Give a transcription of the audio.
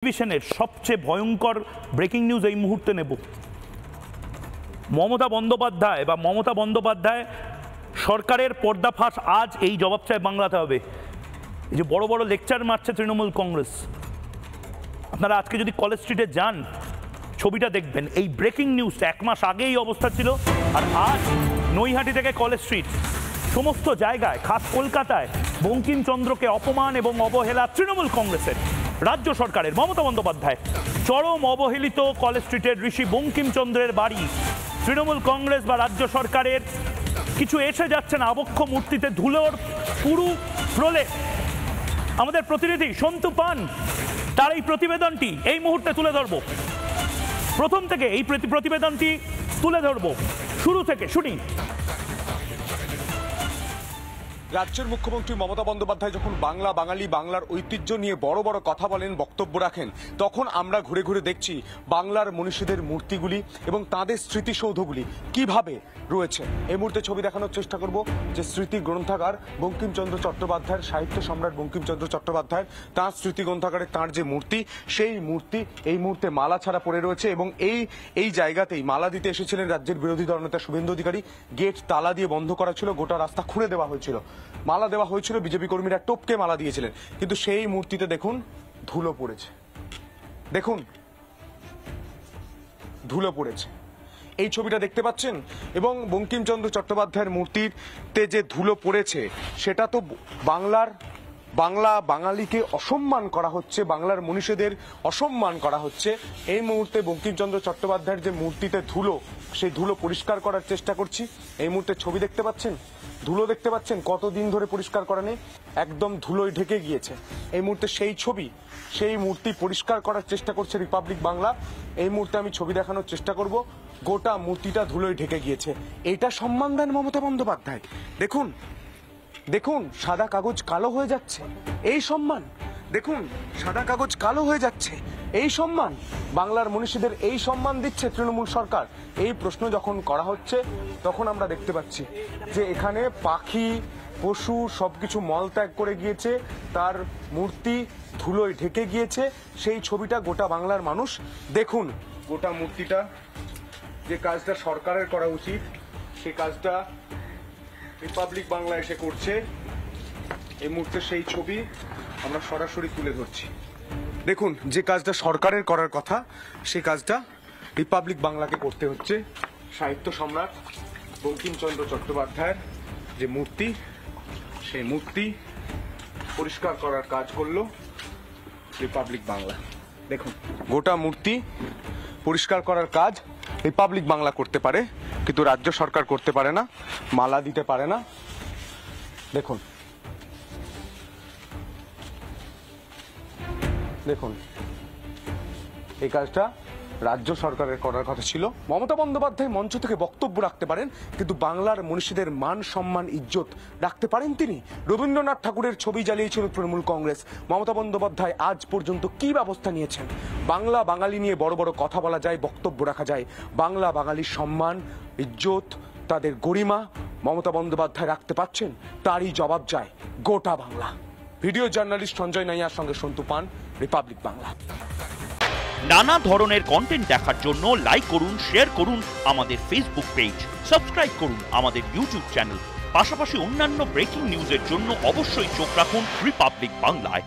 টেলিভিশনের সবচেয়ে ভয়ঙ্কর ব্রেকিং নিউজ এই মুহূর্তে নেব। মমতা বন্দ্যোপাধ্যায় সরকারের পর্দাফাঁস আজ এই জবাব চায় বাংলাতে হবে। এই যে বড় বড় লেকচার মারছে তৃণমূল কংগ্রেস, আপনারা আজকে যদি কলেজ স্ট্রিটে যান ছবিটা দেখবেন। এই ব্রেকিং নিউজটা 1 মাস আগে এই অবস্থা ছিল, আর আজ নৈহাটি থেকে কলেজ স্ট্রিট সমস্ত জায়গায়, খাস কলকাতায় বঙ্কিমচন্দ্রকে অপমান এবং অবহেলা তৃণমূল কংগ্রেসের, রাজ্য সরকারের মমতা বন্দ্যোপাধ্যায় চরম অবহেলিত। কলেজ স্ট্রিটের ঋষি বঙ্কিমচন্দ্রের বাড়ি তৃণমূল কংগ্রেস বা রাজ্য সরকারের কিছু এসে যাচ্ছে না, আবক্ষ মূর্তিতে ধুলোর পুরু প্রলেপ। আমাদের প্রতিনিধি সন্তু পান তার এই প্রতিবেদনটি এই মুহূর্তে তুলে ধরব, প্রথম থেকে এই প্রতিবেদনটি তুলে ধরব, শুরু থেকে শুনি। রাজ্যের মুখ্যমন্ত্রী মমতা বন্দ্যোপাধ্যায় যখন বাংলা বাঙালি বাংলার ঐতিহ্য নিয়ে বড় বড় কথা বলেন, বক্তব্য রাখেন, তখন আমরা ঘুরে ঘুরে দেখছি বাংলার মনীষীদের মূর্তিগুলি এবং তাদের স্মৃতিসৌধগুলি কিভাবে রয়েছে। এই মুহূর্তে ছবি দেখানোর চেষ্টা করব যে স্মৃতি গ্রন্থাগার বঙ্কিমচন্দ্র চট্টোপাধ্যায়ের, সাহিত্য সম্রাট বঙ্কিমচন্দ্র চট্টোপাধ্যায়ের তাঁর স্মৃতি গ্রন্থাগারে তাঁর যে মূর্তি, সেই মূর্তি এই মুহূর্তে মালা ছাড়া পড়ে রয়েছে। এবং এই জায়গাতেই মালা দিতে এসেছিলেন রাজ্যের বিরোধী দলনেতা শুভেন্দু অধিকারী। গেট তালা দিয়ে বন্ধ করা ছিল, গোটা রাস্তা খুঁড়ে দেওয়া হয়েছিল, মালা দেওয়া হয়েছিল, বিজেপি কর্মীরা টোপকে মালা দিয়েছিলেন, কিন্তু সেই মূর্তিতে দেখুন ধুলো পড়েছে, দেখুন ধুলো পড়েছে। এই ছবিটা দেখতে পাচ্ছেন, এবং বঙ্কিমচন্দ্র চট্টোপাধ্যায়ের মূর্তিতে যে ধুলো পড়েছে সেটা তো বাঙালিকে অসম্মান করা হচ্ছে, বাংলার মনীষীদের অসম্মান করা হচ্ছে। এই মুহূর্তে বঙ্কিমচন্দ্র চট্টোপাধ্যায়ের যে মূর্তিতে ধুলো, সেই ধুলো পরিষ্কার করার চেষ্টা করছি। এই মুহূর্তে ছবি দেখতে পাচ্ছেন, ধুলো দেখতে পাচ্ছেন, কতদিন ধরে পরিষ্কার করা নেই, একদম ধুলোয় ঢেকে গিয়েছে। এই মুহূর্তে সেই ছবি, সেই মূর্তি পরিষ্কার করার চেষ্টা করছে রিপাবলিক বাংলা। এই মুহূর্তে আমি ছবি দেখানোর চেষ্টা করব, গোটা মূর্তিটা ধুলোয় ঢেকে গিয়েছে। এটা সম্মান দেন মমতা বন্দ্যোপাধ্যায়? দেখুন দেখুন, সাদা কাগজ কালো হয়ে যাচ্ছে, এই সম্মান। দেখুন সাদা কাগজ কালো হয়ে যাচ্ছে, এই সম্মান। বাংলার মনীষীদের এই সম্মান দিচ্ছে তৃণমূল সরকার? এই প্রশ্ন যখন করা হচ্ছে তখন আমরা দেখতে পাচ্ছি যে এখানে পাখি পশু সবকিছু মলত্যাগ করে গিয়েছে, তার মূর্তি ধুলোয় ঢেকে গিয়েছে। সেই ছবিটা গোটা বাংলার মানুষ দেখুন। গোটা মূর্তিটা, যে কাজটা সরকারের করা উচিত সেই কাজটা রিপাবলিক বাংলা এসে করছে। এই মুহূর্তে সেই ছবি আমরা সরাসরি তুলে ধরছি। দেখুন, যে কাজটা সরকারের করার কথা সেই কাজটা রিপাবলিক বাংলাকে করতে হচ্ছে। সাহিত্য সম্রাট বঙ্কিমচন্দ্র চট্টোপাধ্যায়ের যে মূর্তি, সেই মূর্তি পরিষ্কার করার কাজ করলো রিপাবলিক বাংলা। দেখুন, গোটা মূর্তি পরিষ্কার করার কাজ রিপাবলিক বাংলা করতে পারে, কিন্তু রাজ্য সরকার করতে পারে না, মালা দিতে পারে না। দেখুন দেখুন, এই কাজটা রাজ্য সরকারের করার কথা ছিল। মমতা বন্দ্যোপাধ্যায় মঞ্চ থেকে বক্তব্য রাখতে পারেন, কিন্তু বাংলার মনীষীদের মান সম্মান ইজ্জত রাখতে পারেন তিনি? রবীন্দ্রনাথ ঠাকুরের ছবি জ্বালিয়েছিল তৃণমূল কংগ্রেস। মমতা বন্দ্যোপাধ্যায় আজ পর্যন্ত কি ব্যবস্থা নিয়েছেন? বাংলা বাঙালি নিয়ে বড় বড় কথা বলা যায়, বক্তব্য রাখা যায়, বাংলা বাঙালির সম্মান ইজ্জত, তাদের গরিমা মমতা বন্দ্যোপাধ্যায় রাখতে পারছেন? তারই জবাব চায় গোটা বাংলা। ভিডিও জার্নালিস্ট সঞ্জয় নাইয়ার সঙ্গে সন্তু পান, রিপাবলিক বাংলা। নানা ধরনের কন্টেন্ট দেখার জন্য লাইক করুন, শেয়ার করুন আমাদের ফেসবুক পেজ, সাবস্ক্রাইব করুন আমাদের ইউটিউব চ্যানেল। পাশাপাশি অন্যান্য ব্রেকিং নিউজের জন্য অবশ্যই চোখ রাখুন রিপাবলিক বাংলায়।